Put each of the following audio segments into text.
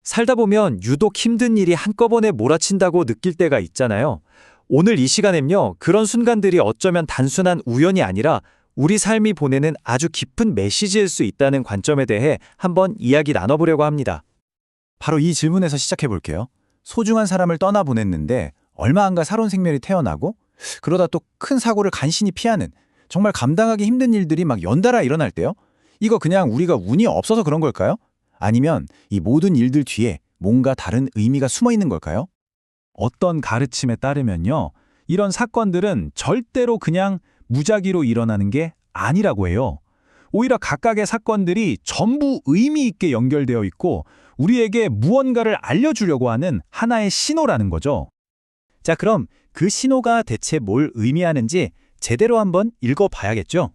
살다 보면 유독 힘든 일이 한꺼번에 몰아친다고 느낄 때가 있잖아요. 오늘 이 시간엔요, 그런 순간들이 어쩌면 단순한 우연이 아니라 우리 삶이 보내는 아주 깊은 메시지일 수 있다는 관점에 대해 한번 이야기 나눠보려고 합니다. 바로 이 질문에서 시작해 볼게요. 소중한 사람을 떠나보냈는데 얼마 안 가 새로운 생명이 태어나고 그러다 또 큰 사고를 간신히 피하는 정말 감당하기 힘든 일들이 막 연달아 일어날 때요. 이거 그냥 우리가 운이 없어서 그런 걸까요? 아니면 이 모든 일들 뒤에 뭔가 다른 의미가 숨어 있는 걸까요? 어떤 가르침에 따르면요. 이런 사건들은 절대로 그냥 무작위로 일어나는 게 아니라고 해요. 오히려 각각의 사건들이 전부 의미 있게 연결되어 있고 우리에게 무언가를 알려주려고 하는 하나의 신호라는 거죠. 자, 그럼 그 신호가 대체 뭘 의미하는지 제대로 한번 읽어봐야겠죠?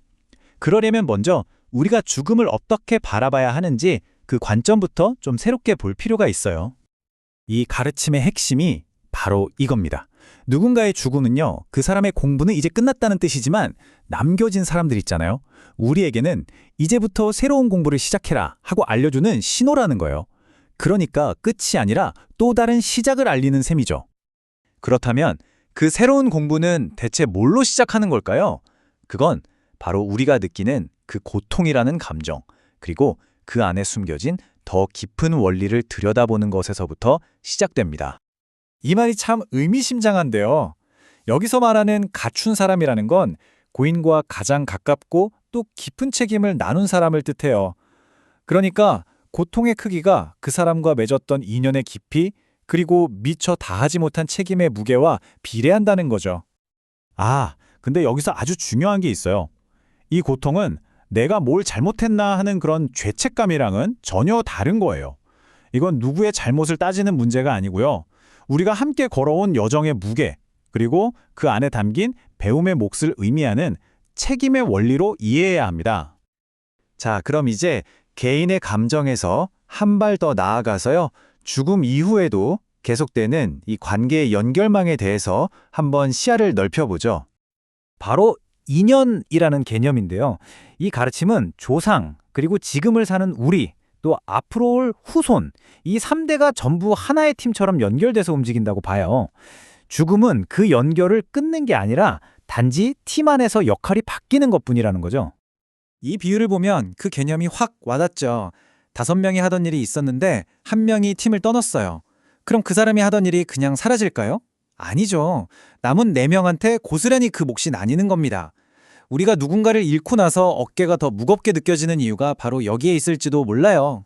그러려면 먼저 우리가 죽음을 어떻게 바라봐야 하는지 그 관점부터 좀 새롭게 볼 필요가 있어요. 이 가르침의 핵심이 바로 이겁니다. 누군가의 죽음은요, 그 사람의 공부는 이제 끝났다는 뜻이지만 남겨진 사람들 있잖아요. 우리에게는 이제부터 새로운 공부를 시작해라 하고 알려주는 신호라는 거예요. 그러니까 끝이 아니라 또 다른 시작을 알리는 셈이죠. 그렇다면 그 새로운 공부는 대체 뭘로 시작하는 걸까요? 그건 바로 우리가 느끼는 그 고통이라는 감정, 그리고 그 안에 숨겨진 더 깊은 원리를 들여다보는 것에서부터 시작됩니다. 이 말이 참 의미심장한데요. 여기서 말하는 갖춘 사람이라는 건 고인과 가장 가깝고 또 깊은 책임을 나눈 사람을 뜻해요. 그러니까 고통의 크기가 그 사람과 맺었던 인연의 깊이, 그리고 미처 다하지 못한 책임의 무게와 비례한다는 거죠. 근데 여기서 아주 중요한 게 있어요. 이 고통은 내가 뭘 잘못했나 하는 그런 죄책감이랑은 전혀 다른 거예요. 이건 누구의 잘못을 따지는 문제가 아니고요. 우리가 함께 걸어온 여정의 무게, 그리고 그 안에 담긴 배움의 몫을 의미하는 책임의 원리로 이해해야 합니다. 자, 그럼 이제 개인의 감정에서 한 발 더 나아가서요. 죽음 이후에도 계속되는 이 관계의 연결망에 대해서 한번 시야를 넓혀보죠. 바로 인연이라는 개념인데요. 이 가르침은 조상, 그리고 지금을 사는 우리, 또 앞으로 올 후손, 이 3대가 전부 하나의 팀처럼 연결돼서 움직인다고 봐요. 죽음은 그 연결을 끊는 게 아니라 단지 팀 안에서 역할이 바뀌는 것뿐이라는 거죠. 이 비유를 보면 그 개념이 확 와닿죠. 5명이 하던 일이 있었는데 1명이 팀을 떠났어요. 그럼 그 사람이 하던 일이 그냥 사라질까요? 아니죠. 남은 4명한테 고스란히 그 몫이 나뉘는 겁니다. 우리가 누군가를 잃고 나서 어깨가 더 무겁게 느껴지는 이유가 바로 여기에 있을지도 몰라요.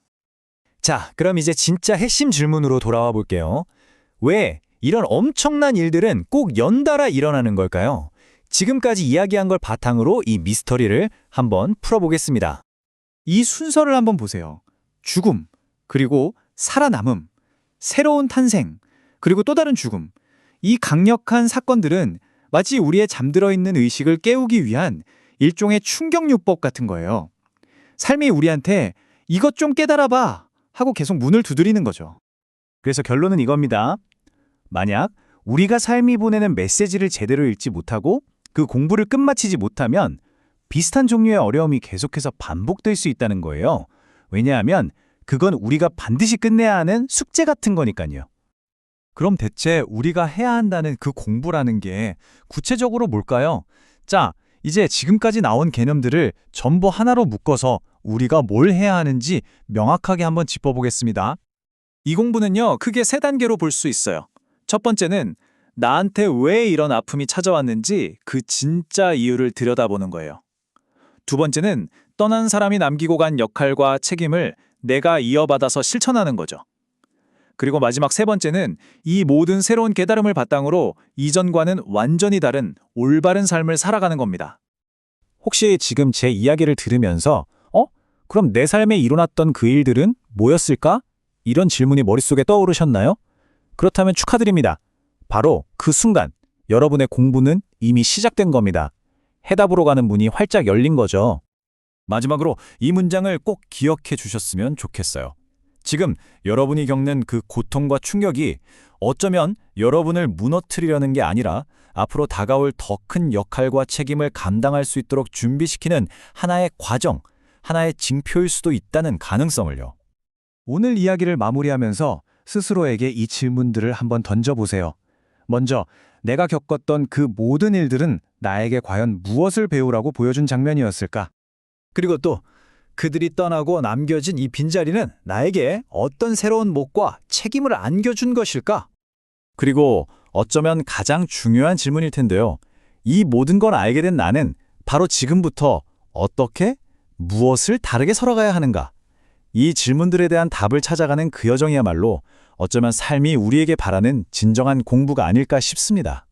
자, 그럼 이제 진짜 핵심 질문으로 돌아와 볼게요. 왜 이런 엄청난 일들은 꼭 연달아 일어나는 걸까요? 지금까지 이야기한 걸 바탕으로 이 미스터리를 한번 풀어보겠습니다. 이 순서를 한번 보세요. 죽음, 그리고 살아남음, 새로운 탄생, 그리고 또 다른 죽음. 이 강력한 사건들은 마치 우리의 잠들어 있는 의식을 깨우기 위한 일종의 충격요법 같은 거예요. 삶이 우리한테 이것 좀 깨달아봐 하고 계속 문을 두드리는 거죠. 그래서 결론은 이겁니다. 만약 우리가 삶이 보내는 메시지를 제대로 읽지 못하고 그 공부를 끝마치지 못하면 비슷한 종류의 어려움이 계속해서 반복될 수 있다는 거예요. 왜냐하면 그건 우리가 반드시 끝내야 하는 숙제 같은 거니까요. 그럼 대체 우리가 해야 한다는 그 공부라는 게 구체적으로 뭘까요? 자, 이제 지금까지 나온 개념들을 전부 하나로 묶어서 우리가 뭘 해야 하는지 명확하게 한번 짚어보겠습니다. 이 공부는요, 크게 3단계로 볼 수 있어요. 첫 번째는 나한테 왜 이런 아픔이 찾아왔는지 그 진짜 이유를 들여다보는 거예요. 두 번째는 떠난 사람이 남기고 간 역할과 책임을 내가 이어받아서 실천하는 거죠. 그리고 마지막 3번째는 이 모든 새로운 깨달음을 바탕으로 이전과는 완전히 다른 올바른 삶을 살아가는 겁니다. 혹시 지금 제 이야기를 들으면서 그럼 내 삶에 일어났던 그 일들은 뭐였을까? 이런 질문이 머릿속에 떠오르셨나요? 그렇다면 축하드립니다. 바로 그 순간 여러분의 공부는 이미 시작된 겁니다. 해답으로 가는 문이 활짝 열린 거죠. 마지막으로 이 문장을 꼭 기억해 주셨으면 좋겠어요. 지금 여러분이 겪는 그 고통과 충격이 어쩌면 여러분을 무너뜨리려는 게 아니라 앞으로 다가올 더 큰 역할과 책임을 감당할 수 있도록 준비시키는 하나의 과정, 하나의 징표일 수도 있다는 가능성을요. 오늘 이야기를 마무리하면서 스스로에게 이 질문들을 한번 던져보세요. 먼저, 내가 겪었던 그 모든 일들은 나에게 과연 무엇을 배우라고 보여준 장면이었을까? 그리고 또, 그들이 떠나고 남겨진 이 빈자리는 나에게 어떤 새로운 몫과 책임을 안겨준 것일까? 그리고 어쩌면 가장 중요한 질문일 텐데요. 이 모든 걸 알게 된 나는 바로 지금부터 어떻게, 무엇을 다르게 살아가야 하는가? 이 질문들에 대한 답을 찾아가는 그 여정이야말로 어쩌면 삶이 우리에게 바라는 진정한 공부가 아닐까 싶습니다.